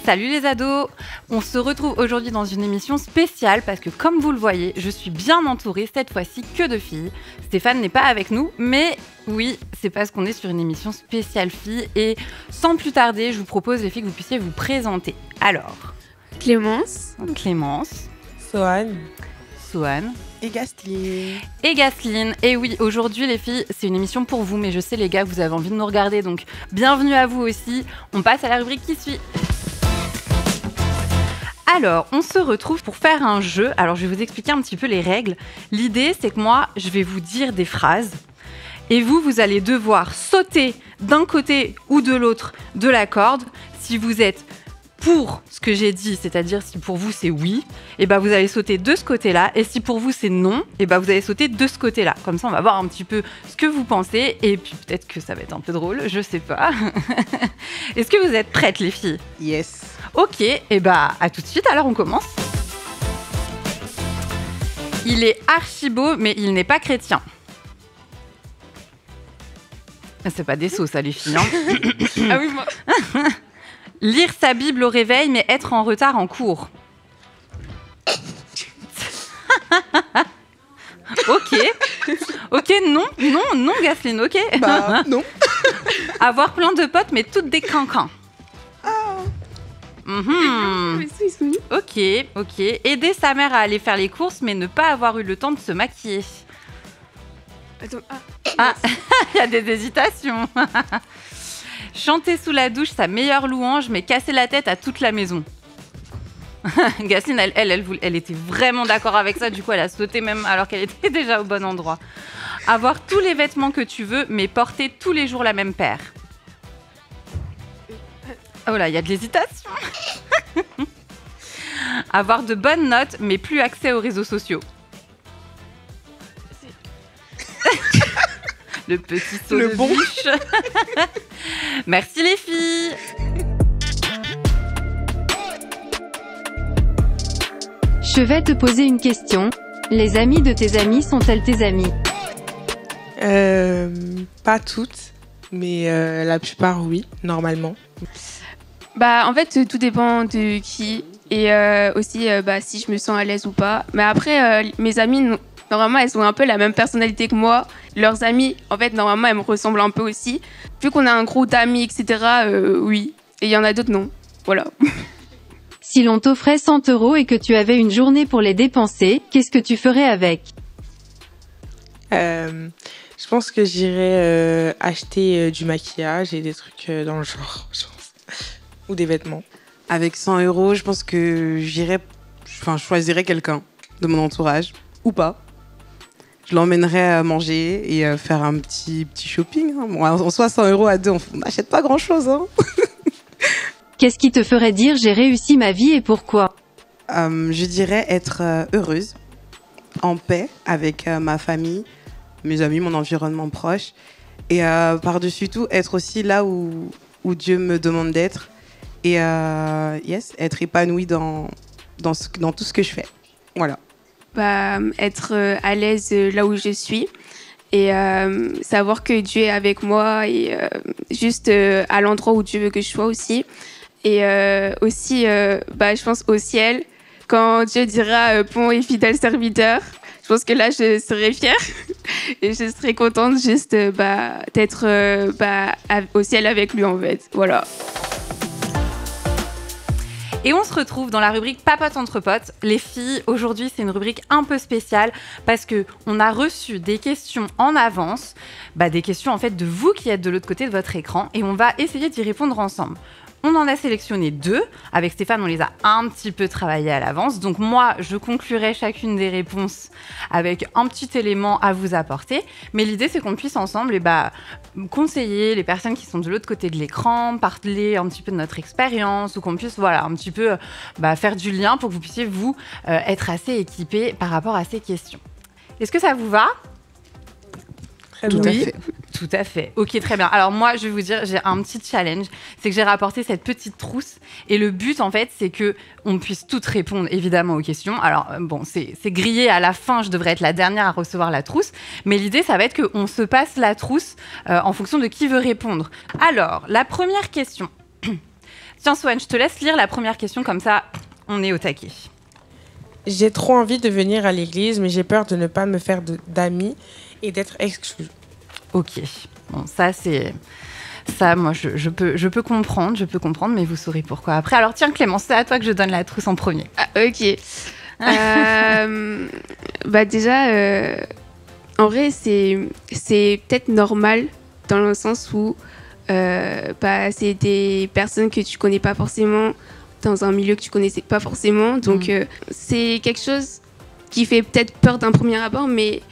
Salut les ados! On se retrouve aujourd'hui dans une émission spéciale parce que comme vous le voyez, je suis bien entourée cette fois-ci que de filles. Stéphane n'est pas avec nous, mais oui, c'est parce qu'on est sur une émission spéciale filles et sans plus tarder, je vous propose les filles que vous puissiez vous présenter. Alors, Clémence, Sohan et Gasseline. Et oui, aujourd'hui les filles, c'est une émission pour vous, mais je sais les gars que vous avez envie de nous regarder, donc bienvenue à vous aussi. On passe à la rubrique qui suit. Alors, on se retrouve pour faire un jeu. Alors, je vais vous expliquer un petit peu les règles. L'idée, c'est que moi, je vais vous dire des phrases et vous allez devoir sauter d'un côté ou de l'autre de la corde. Si vous êtes pour ce que j'ai dit, c'est-à-dire si pour vous c'est oui, et ben vous allez sauter de ce côté-là. Et si pour vous c'est non, et ben vous allez sauter de ce côté-là. Comme ça, on va voir un petit peu ce que vous pensez. Et puis peut-être que ça va être un peu drôle, je sais pas. Est-ce que vous êtes prêtes, les filles? Yes. Ok, et bah à tout de suite, alors on commence. Il est archi beau, mais il n'est pas chrétien. C'est pas des sauts, ça, les filles. Hein. ah oui, moi. Lire sa Bible au réveil, mais être en retard en cours. Ok, non, Gasseline, ok. Bah, non. Avoir plein de potes, mais toutes des cancans. Ok. Aider sa mère à aller faire les courses, mais ne pas avoir eu le temps de se maquiller. Attends, Il y a des hésitations. Chanter sous la douche sa meilleure louange, mais casser la tête à toute la maison. Gasseline, elle était vraiment d'accord avec ça, du coup elle a sauté même alors qu'elle était déjà au bon endroit. Avoir tous les vêtements que tu veux, mais porter tous les jours la même paire. Oh là, il y a de l'hésitation. Avoir de bonnes notes, mais plus accès aux réseaux sociaux. Le petit saut de bûche. Merci les filles. Je vais te poser une question. Les amies de tes amis sont-elles tes amies? Pas toutes, mais la plupart, oui, normalement. Bah, en fait, tout dépend de qui et aussi si je me sens à l'aise ou pas. Mais après, mes amies, normalement, elles ont un peu la même personnalité que moi. Leurs amies, en fait, normalement, elles me ressemblent un peu aussi. Vu qu'on a un groupe d'amis, etc., oui. Et il y en a d'autres, non. Voilà. Si l'on t'offrait 100 € et que tu avais une journée pour les dépenser, qu'est-ce que tu ferais avec? Je pense que j'irais acheter du maquillage et des trucs dans le genre, je pense. Ou des vêtements. Avec 100 €, je pense que je choisirais quelqu'un de mon entourage, ou pas. Je l'emmènerais à manger et faire un petit shopping. Hein. Bon, en soi, 100 € à deux, on n'achète pas grand-chose. Hein. Qu'est-ce qui te ferait dire j'ai réussi ma vie et pourquoi? Je dirais être heureuse, en paix avec ma famille, mes amis, mon environnement proche. Et par-dessus tout, être aussi là où Dieu me demande d'être. Et être épanouie dans tout ce que je fais. Voilà. Bah, être à l'aise là où je suis et savoir que Dieu est avec moi et juste à l'endroit où Dieu veut que je sois aussi. Et aussi, je pense au ciel, quand Dieu dira bon et fidèle serviteur, je pense que là, je serai fière et je serai contente juste d'être au ciel avec lui, en fait. Voilà. Et on se retrouve dans la rubrique Papote entre potes. Les filles, aujourd'hui, c'est une rubrique un peu spéciale parce qu'on a reçu des questions en avance, des questions en fait de vous qui êtes de l'autre côté de votre écran et on va essayer d'y répondre ensemble. On en a sélectionné 2. Avec Stéphane, on les a un petit peu travaillés à l'avance. Donc moi, je conclurai chacune des réponses avec un petit élément à vous apporter. Mais l'idée, c'est qu'on puisse ensemble conseiller les personnes qui sont de l'autre côté de l'écran, parler un petit peu de notre expérience ou qu'on puisse un petit peu faire du lien pour que vous puissiez vous être assez équipés par rapport à ces questions. Est-ce que ça vous va? Très bien. Tout à fait. Tout à fait. Ok, très bien. Alors moi, je vais vous dire, j'ai un petit challenge. C'est que j'ai rapporté cette petite trousse. Et le but, en fait, c'est que on puisse toutes répondre, évidemment, aux questions. Alors, bon, c'est grillé à la fin. Je devrais être la dernière à recevoir la trousse. Mais l'idée, ça va être qu'on se passe la trousse en fonction de qui veut répondre. Alors, la première question. Tiens, Swan, je te laisse lire la première question. Comme ça, on est au taquet. J'ai trop envie de venir à l'église, mais j'ai peur de ne pas me faire d'amis et d'être exclue. Ok, bon, ça, moi, je peux comprendre, mais vous saurez pourquoi après. Alors, tiens, Clémence, c'est à toi que je donne la trousse en premier. Ah, ok. Déjà, en vrai, c'est peut-être normal dans le sens où c'est des personnes que tu connais pas forcément, dans un milieu que tu connaissais pas forcément. Donc, c'est quelque chose qui fait peut-être peur d'un premier abord, mais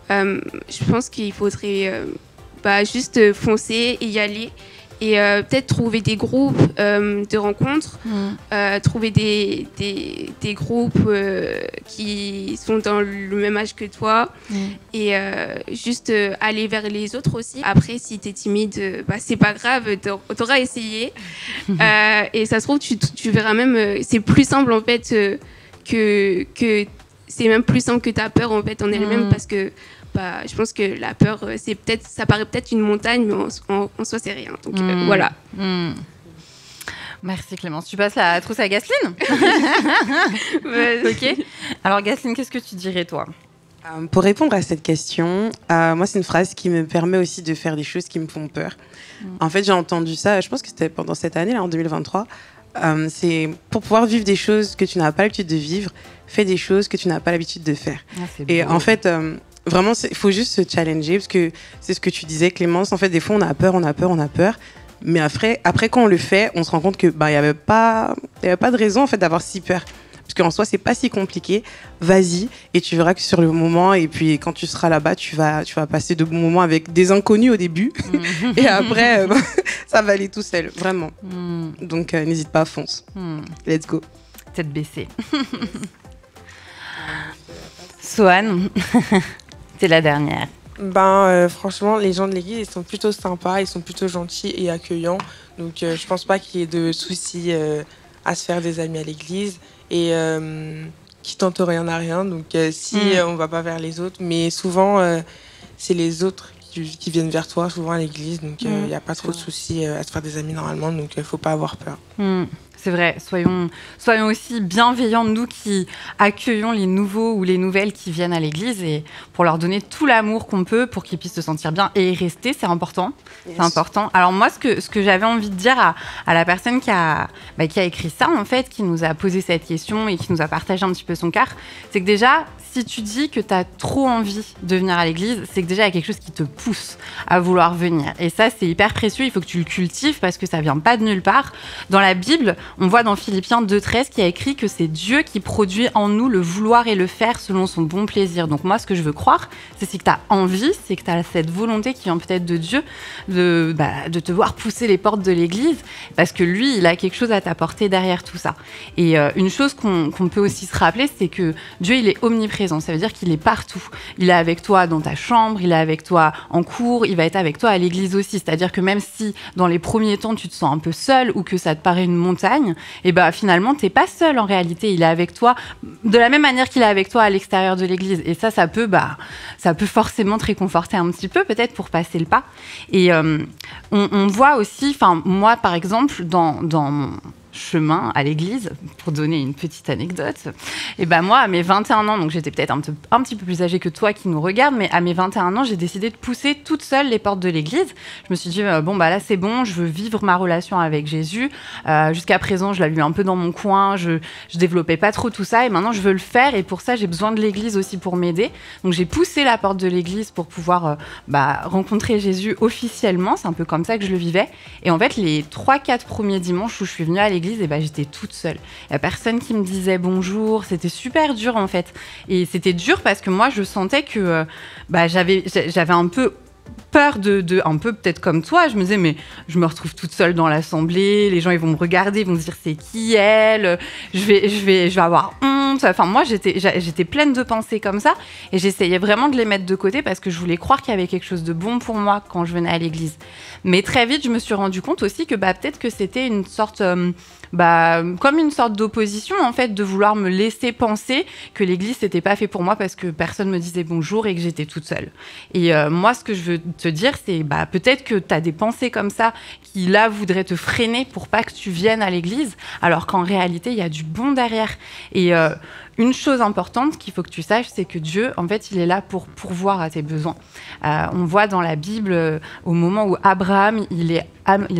je pense qu'il faudrait juste foncer et y aller. Et peut-être trouver des groupes de rencontres, trouver des groupes qui sont dans le même âge que toi et juste aller vers les autres aussi. Après, si tu es timide, c'est pas grave, t'auras essayé. Et ça se trouve, tu verras même, c'est plus simple en fait que c'est même plus simple que ta peur en fait en elle-même parce que je pense que la peur, ça paraît peut-être une montagne, mais en soi, c'est rien. Donc voilà. Merci Clémence. Tu passes la trousse à Gasline. Ok. Alors Gasline, qu'est-ce que tu dirais toi? Pour répondre à cette question, moi, c'est une phrase qui me permet aussi de faire des choses qui me font peur. En fait, j'ai entendu ça, je pense que c'était pendant cette année, là, en 2023. C'est pour pouvoir vivre des choses que tu n'as pas l'habitude de vivre, fais des choses que tu n'as pas l'habitude de faire. Et en fait... vraiment, il faut juste se challenger parce que c'est ce que tu disais, Clémence. En fait, des fois, on a peur. Mais après, quand on le fait, on se rend compte que il y avait pas de raison en fait d'avoir si peur. Parce qu'en soi, c'est pas si compliqué. Vas-y et tu verras que sur le moment et puis quand tu seras là-bas, tu vas passer de bons moments avec des inconnus au début et après, ça va aller tout seul, vraiment. Donc, n'hésite pas, fonce. Let's go. Tête baissée. Swan. C'est la dernière. Franchement, les gens de l'église, ils sont plutôt sympas, ils sont plutôt gentils et accueillants. Donc, je pense pas qu'il y ait de soucis à se faire des amis à l'église et qui tentent rien à rien. Donc, on va pas vers les autres, mais souvent, c'est les autres qui viennent vers toi, souvent à l'église. Donc, il n'y a pas trop de soucis à se faire des amis normalement. Donc, il faut pas avoir peur. C'est vrai, soyons aussi bienveillants, nous qui accueillons les nouveaux ou les nouvelles qui viennent à l'église et pour leur donner tout l'amour qu'on peut pour qu'ils puissent se sentir bien et y rester, c'est important. Yes. C'est important. Alors moi, ce que j'avais envie de dire à la personne qui a écrit ça, en fait, qui nous a posé cette question et qui nous a partagé un petit peu son cœur, c'est que déjà, si tu dis que tu as trop envie de venir à l'église, c'est que déjà, il y a quelque chose qui te pousse à vouloir venir. Et ça, c'est hyper précieux, il faut que tu le cultives parce que ça vient pas de nulle part. Dans la Bible, on voit dans Philippiens 2,13 qui a écrit que c'est Dieu qui produit en nous le vouloir et le faire selon son bon plaisir. Donc moi, ce que je veux croire, c'est que tu as envie, c'est que tu as cette volonté qui vient peut-être de Dieu de te voir pousser les portes de l'église parce que lui, il a quelque chose à t'apporter derrière tout ça. Et une chose qu'on peut aussi se rappeler, c'est que Dieu, il est omniprésent. Ça veut dire qu'il est partout. Il est avec toi dans ta chambre, il est avec toi en cours, il va être avec toi à l'église aussi. C'est-à-dire que même si dans les premiers temps, tu te sens un peu seul ou que ça te paraît une montagne, et finalement, t'es pas seul en réalité. Il est avec toi de la même manière qu'il est avec toi à l'extérieur de l'église. Et ça peut forcément te réconforter un petit peu, peut-être pour passer le pas. Et on voit aussi, moi par exemple, dans mon chemin à l'église, pour donner une petite anecdote, et moi à mes 21 ans, donc j'étais peut-être un petit peu plus âgée que toi qui nous regarde, mais à mes 21 ans, j'ai décidé de pousser toute seule les portes de l'église. Je me suis dit, là c'est bon, je veux vivre ma relation avec Jésus. Jusqu'à présent, je l'ai eu un peu dans mon coin, je développais pas trop tout ça, et maintenant je veux le faire, et pour ça j'ai besoin de l'église aussi pour m'aider. Donc j'ai poussé la porte de l'église pour pouvoir rencontrer Jésus officiellement. C'est un peu comme ça que je le vivais. Et en fait, les 3-4 premiers dimanches où je suis venue à l'église, j'étais toute seule. Il n'y a personne qui me disait bonjour. C'était super dur en fait. Et c'était dur parce que moi, je sentais que j'avais un peu peur un peu peut-être comme toi. Je me disais, mais je me retrouve toute seule dans l'assemblée. Les gens, ils vont me regarder, ils vont se dire, c'est qui elle ? Je vais avoir honte. honte. Enfin, moi, j'étais pleine de pensées comme ça et j'essayais vraiment de les mettre de côté parce que je voulais croire qu'il y avait quelque chose de bon pour moi quand je venais à l'église. Mais très vite, je me suis rendu compte aussi que peut-être que c'était une sorte... comme une sorte d'opposition, en fait, de vouloir me laisser penser que l'église, c'était pas fait pour moi parce que personne me disait bonjour et que j'étais toute seule. Et moi, ce que je veux te dire, c'est peut-être que tu as des pensées comme ça qui, là, voudraient te freiner pour pas que tu viennes à l'église, alors qu'en réalité, il y a du bon derrière. Et une chose importante qu'il faut que tu saches, c'est que Dieu, en fait, il est là pour pourvoir à tes besoins. On voit dans la Bible, au moment où Abraham, il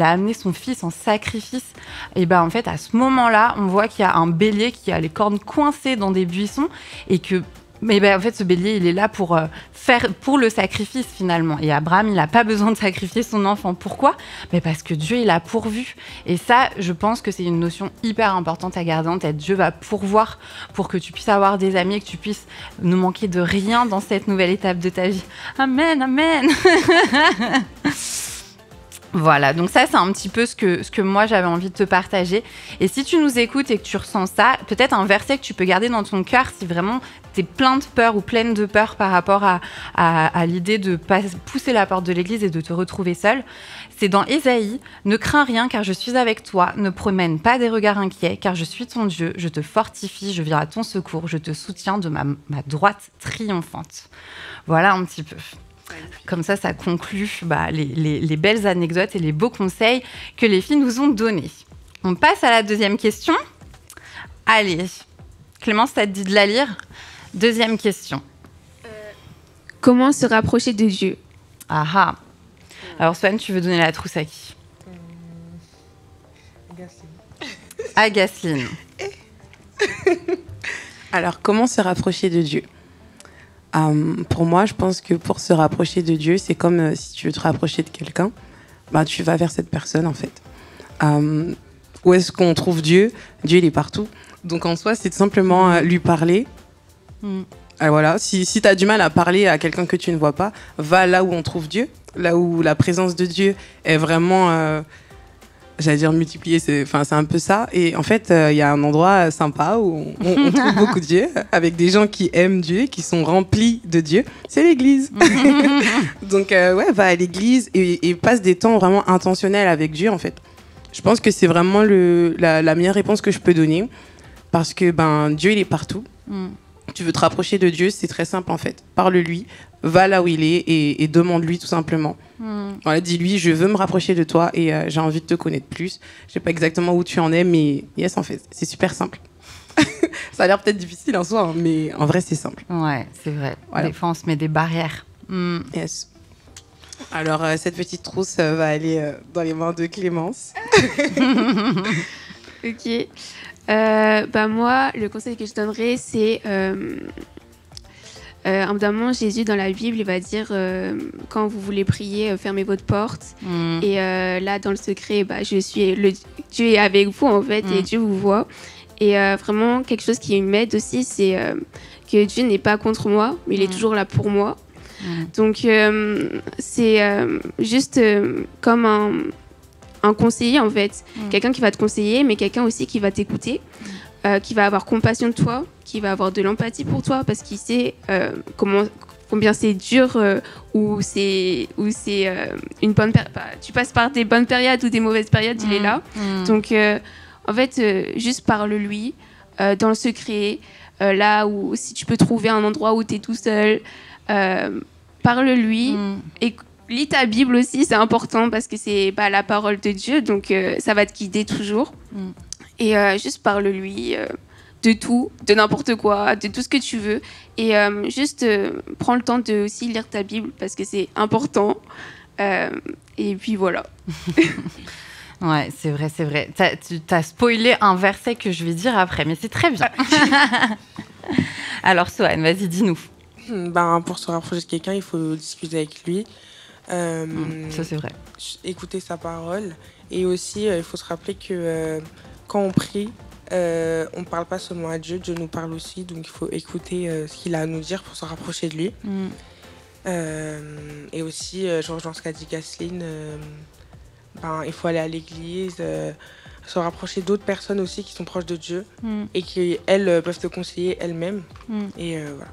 a amené son fils en sacrifice, et en fait, à ce moment-là, on voit qu'il y a un bélier qui a les cornes coincées dans des buissons et que en fait, ce bélier, il est là pour le sacrifice, finalement. Et Abraham, il n'a pas besoin de sacrifier son enfant. Pourquoi ? Parce que Dieu, il a pourvu. Et ça, je pense que c'est une notion hyper importante à garder en tête. Dieu va pourvoir pour que tu puisses avoir des amis et que tu puisses ne manquer de rien dans cette nouvelle étape de ta vie. Amen, amen. Voilà, donc ça, c'est un petit peu ce que moi, j'avais envie de te partager. Et si tu nous écoutes et que tu ressens ça, peut-être un verset que tu peux garder dans ton cœur si vraiment tu es plein de peur ou pleine de peur par rapport à l'idée de pousser la porte de l'église et de te retrouver seule. C'est dans Ésaïe, « Ne crains rien car je suis avec toi, ne promène pas des regards inquiets car je suis ton Dieu, je te fortifie, je viens à ton secours, je te soutiens de ma droite triomphante. » Voilà un petit peu. Comme ça conclut les belles anecdotes et les beaux conseils que les filles nous ont donnés. On passe à la deuxième question. Allez, Clémence, ça te dit de la lire ? Deuxième question. Comment se rapprocher de Dieu ? Ah. Alors, Swan, tu veux donner la trousse à qui ? À Gasseline. Alors, comment se rapprocher de Dieu ? Pour moi, je pense que pour se rapprocher de Dieu, c'est comme si tu veux te rapprocher de quelqu'un, tu vas vers cette personne en fait. Où est-ce qu'on trouve Dieu ? Dieu, il est partout. Donc en soi, c'est tout simplement lui parler. Voilà. Si tu as du mal à parler à quelqu'un que tu ne vois pas, va là où on trouve Dieu, là où la présence de Dieu est vraiment... j'allais dire multiplier, c'est un peu ça. Et en fait, il y a un endroit sympa où on trouve beaucoup de Dieu, avec des gens qui aiment Dieu, qui sont remplis de Dieu. C'est l'église. Donc, va à l'église et passe des temps vraiment intentionnels avec Dieu, en fait. Je pense que c'est vraiment la meilleure réponse que je peux donner. Parce que Dieu, il est partout. Tu veux te rapprocher de Dieu, c'est très simple, en fait. Parle-lui, va là où il est et demande-lui tout simplement. Voilà, dis-lui, je veux me rapprocher de toi et j'ai envie de te connaître plus. Je sais pas exactement où tu en es, mais yes, en fait, c'est super simple. Ça a l'air peut-être difficile en soi, hein, mais en vrai, c'est simple. Ouais, c'est vrai. Voilà. Des fois, on se met des barrières. Yes. Alors, cette petite trousse va aller dans les mains de Clémence. Ok. Moi, le conseil que je donnerais, c'est... évidemment, Jésus, dans la Bible, il va dire quand vous voulez prier, fermez votre porte. Et là, dans le secret, Dieu est avec vous, en fait, et Dieu vous voit. Et vraiment, quelque chose qui m'aide aussi, c'est que Dieu n'est pas contre moi, mais il est toujours là pour moi. Donc, c'est juste comme un conseiller, en fait. Quelqu'un qui va te conseiller, mais quelqu'un aussi qui va t'écouter. Qui va avoir compassion de toi, qui va avoir de l'empathie pour toi, parce qu'il sait combien c'est dur ou c'est une bonne tu passes par des bonnes périodes ou des mauvaises périodes, il est là. Donc en fait, juste parle-lui dans le secret, là où si tu peux trouver un endroit où tu es tout seul, parle-lui et lis ta Bible aussi, c'est important parce que c'est la parole de Dieu, donc ça va te guider toujours. Et juste parle-lui de tout, de n'importe quoi, de tout ce que tu veux. Et juste prends le temps de aussi lire ta Bible parce que c'est important. Et puis voilà. Ouais, c'est vrai, c'est vrai. Tu as spoilé un verset que je vais dire après, mais c'est très bien. Alors, Sohan, vas-y, dis-nous. Pour se rapprocher de quelqu'un, il faut discuter avec lui. Ça, c'est vrai. Écouter sa parole. Et aussi, il faut se rappeler que quand on prie, on ne parle pas seulement à Dieu, Dieu nous parle aussi. Donc, il faut écouter ce qu'il a à nous dire pour se rapprocher de lui. Et aussi, je rejoins ce qu'a dit Gasseline. Il faut aller à l'église, se rapprocher d'autres personnes aussi qui sont proches de Dieu et qui, elles, peuvent te conseiller elles-mêmes. Et voilà.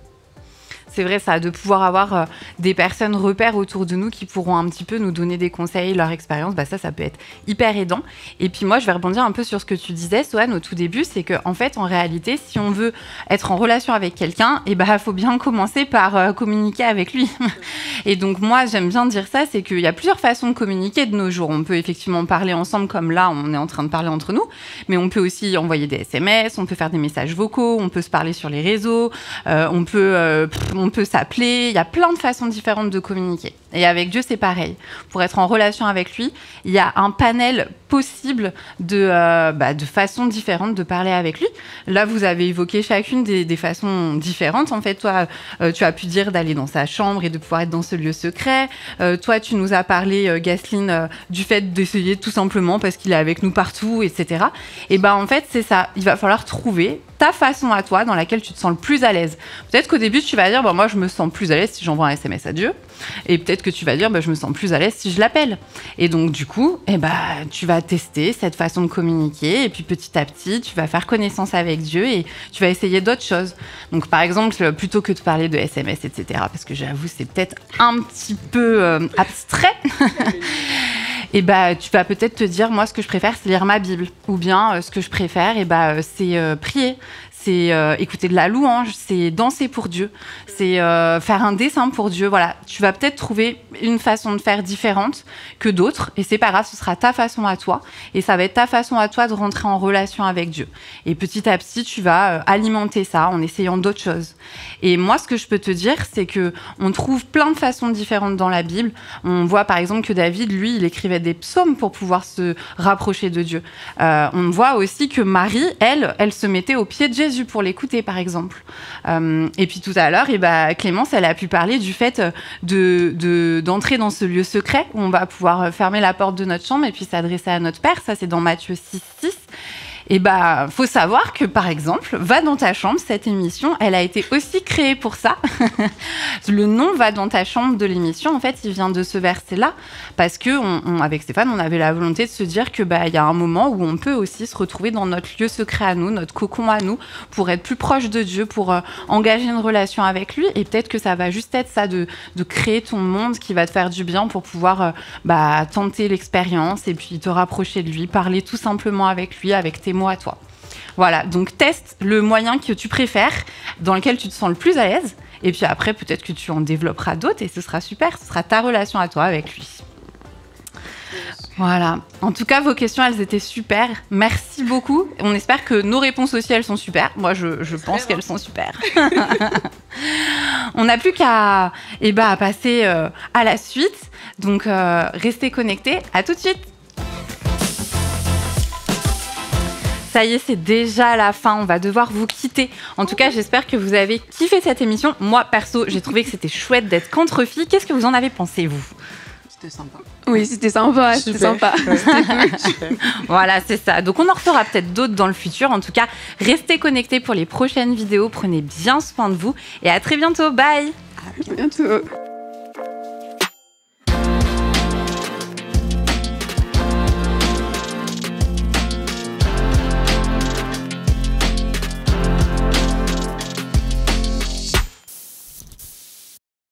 C'est vrai ça, de pouvoir avoir des personnes repères autour de nous qui pourront un petit peu nous donner des conseils, leur expérience, bah ça peut être hyper aidant. Et puis moi, je vais rebondir un peu sur ce que tu disais, Soane, au tout début, c'est qu'en fait, en réalité, si on veut être en relation avec quelqu'un, faut bien commencer par communiquer avec lui. Et donc moi, j'aime bien dire ça, c'est qu'il y a plusieurs façons de communiquer de nos jours. On peut effectivement parler ensemble comme là, on est en train de parler entre nous, mais on peut aussi envoyer des SMS, on peut faire des messages vocaux, on peut se parler sur les réseaux, on peut s'appeler, il y a plein de façons différentes de communiquer. Et avec Dieu, c'est pareil. Pour être en relation avec lui, il y a un panel possible de façons différentes de parler avec lui. Là, vous avez évoqué chacune des façons différentes. En fait, toi, tu as pu dire d'aller dans sa chambre et de pouvoir être dans ce lieu secret. Toi, tu nous as parlé, Gasseline, du fait d'essayer tout simplement parce qu'il est avec nous partout, etc. Et en fait, c'est ça. Il va falloir trouver ta façon à toi dans laquelle tu te sens le plus à l'aise. Peut-être qu'au début, tu vas dire, moi, je me sens plus à l'aise si j'envoie un SMS à Dieu. Et peut-être que tu vas dire, je me sens plus à l'aise si je l'appelle. Et donc, du coup, tu vas tester cette façon de communiquer. Et puis, petit à petit, tu vas faire connaissance avec Dieu et tu vas essayer d'autres choses. Donc, par exemple, plutôt que de parler de SMS, etc., parce que j'avoue, c'est peut-être un petit peu abstrait. Et tu vas peut-être te dire, moi, ce que je préfère, c'est lire ma Bible. Ou bien, ce que je préfère, c'est prier. C'est écouter de la louange, c'est danser pour Dieu, c'est faire un dessin pour Dieu. Voilà, tu vas peut-être trouver une façon de faire différente que d'autres, et c'est pas grave, ce sera ta façon à toi, et ça va être ta façon à toi de rentrer en relation avec Dieu. Et petit à petit, tu vas alimenter ça en essayant d'autres choses. Et moi, ce que je peux te dire, c'est que on trouve plein de façons différentes dans la Bible. On voit par exemple que David, lui, il écrivait des psaumes pour pouvoir se rapprocher de Dieu. On voit aussi que Marie, elle se mettait aux pieds de Jésus pour l'écouter, par exemple. Et puis tout à l'heure, Clémence, elle a pu parler du fait d'entrer dans ce lieu secret où on va pouvoir fermer la porte de notre chambre et puis s'adresser à notre Père. Ça, c'est dans Matthieu 6:6. Et faut savoir que, par exemple, Va dans ta chambre, cette émission, elle a été aussi créée pour ça. Le nom Va dans ta chambre de l'émission, en fait, il vient de ce verset-là, parce que, avec Stéphane, on avait la volonté de se dire que, il y a un moment où on peut aussi se retrouver dans notre lieu secret à nous, notre cocon à nous, pour être plus proche de Dieu, pour engager une relation avec lui. Et peut-être que ça va juste être ça, de créer ton monde qui va te faire du bien pour pouvoir, tenter l'expérience et puis te rapprocher de lui, parler tout simplement avec lui, avec tes mots à toi. Voilà, donc teste le moyen que tu préfères, dans lequel tu te sens le plus à l'aise, et puis après peut-être que tu en développeras d'autres et ce sera super, ce sera ta relation à toi avec lui. Voilà, en tout cas vos questions elles étaient super, merci beaucoup, on espère que nos réponses aussi elles sont super, moi je pense qu'elles sont super. On n'a plus qu'à passer à la suite, donc restez connectés, à tout de suite. Ça y est, c'est déjà la fin, on va devoir vous quitter. En tout cas, j'espère que vous avez kiffé cette émission. Moi, perso, j'ai trouvé que c'était chouette d'être contre filles. Qu'est-ce que vous en avez pensé, vous ? C'était sympa. Oui, c'était sympa, c'était sympa. Voilà, c'est ça. Donc, on en refera peut-être d'autres dans le futur. En tout cas, restez connectés pour les prochaines vidéos. Prenez bien soin de vous et à très bientôt. Bye ! À bientôt.